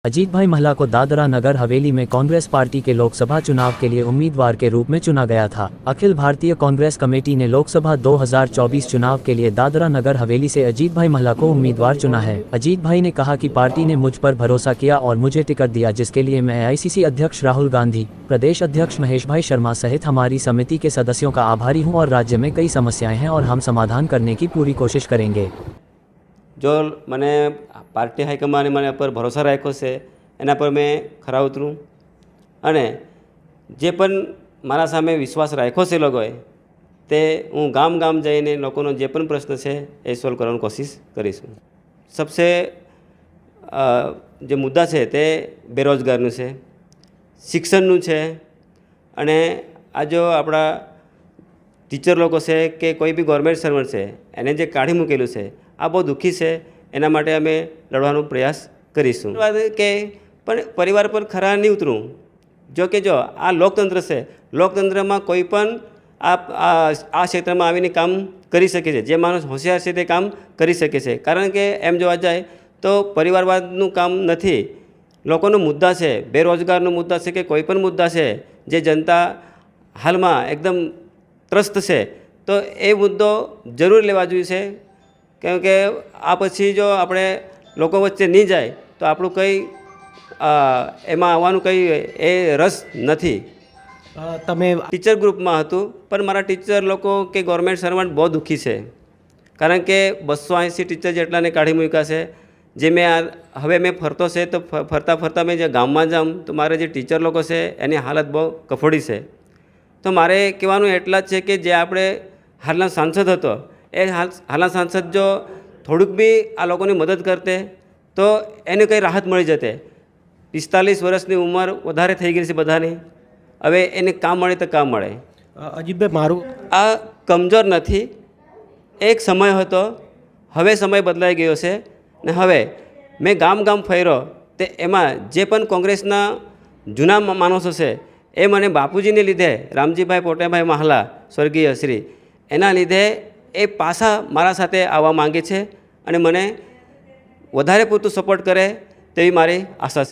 अजीत भाई महला को दादरा नगर हवेली में कांग्रेस पार्टी के लोकसभा चुनाव के लिए उम्मीदवार के रूप में चुना गया था। अखिल भारतीय कांग्रेस कमेटी ने लोकसभा 2024 चुनाव के लिए दादरा नगर हवेली से अजीत भाई महला को उम्मीदवार चुना है। अजीत भाई ने कहा कि पार्टी ने मुझ पर भरोसा किया और मुझे टिकट दिया, जिसके लिए मैं AICC अध्यक्ष राहुल गांधी, प्रदेश अध्यक्ष महेश भाई शर्मा सहित हमारी समिति के सदस्यों का आभारी हूँ और राज्य में कई समस्याएं हैं और हम समाधान करने की पूरी कोशिश करेंगे। जो मैंने पार्टी हाईकमांडे मैंने पर भरोसा राख्यो छे एना पर मैं खरा उतरूँ अने जे पण मारा सामे विश्वास राख्यो छे लोगोए ते हूँ गाम गाम जईने लोकोनो जे पण प्रश्न छे ए सोल्व करवानी कोशिश करीश। सबसे जे मुद्दा छे ते बेरोजगारनुं छे, शिक्षणनुं छे अने आ जो आपणा टीचर लोग छे के कोई भी गवर्नमेंट सर्वंट छे एने जे काढी मूकेलुं छे आ बहुत दुखी है। एना माटे अमे लड़वानो प्रयास करीशुं के पण परिवार पर खरा नहीं उतरूँ। जो कि जो आ लोकतंत्र से लोकतंत्र में कोईपण आ क्षेत्र में आवीने काम करी शके छे। जे माणस होशियार छे ते काम करी शके छे, कारण के एम जोवा जाए तो परिवारवादनुं काम नथी। लोकोनो मुद्दा है, बेरोजगारनो मुद्दा है कि कोईपण मुद्दा है जे जनता हाल में एकदम त्रस्त है, तो ए मुद्दो जरूर लेवा जोईए। क्योंकि आ पछी जो अपने लोको वच्चे नहीं जाए तो आपणुं कई एमां आववानुं कई ए रस नथी। तमे टीचर ग्रुप में हतुं पण मारा टीचर लोको के गवर्नमेंट सर्वंट बहुत दुखी है, कारण के 280 टीचर जेटलाने काढी मूक्या छे। जे मैं हवे मैं फरतो छे तो फरता फरता मैं जे गाम में जाऊँ तो मारे जे टीचर लोको छे एनी हालत बहुत कफोड़ी है। तो मारे कहेवानुं एटला ज छे कि जे आपणे हालना सांसद हतो ए हालना सांसद जो थोड़ुंक भी आ लोकोनी मदद करते तो एने कई राहत मळी जते। 45 वर्षनी उमर वधारे थई गई छे बधानी, हवे एने काम मळे तो काम मळे। अजीतभाई मारू आ कमजोर नथी, एक समय हतो, हवे समय बदलाई गयो छे ने हवे मैं गाम गाम फर्यो ते एमां जे पण कांग्रेसना जूना माणसो छे ए मने बापूजीने लीधे रामजीभाई पोटेभाई महला स्वर्गीय श्री एना लीधे ए पासा मारा साथे आववा मांगे छे अने मने वधारे पूरतुं सपोर्ट करे तेवी मारी आशा छे।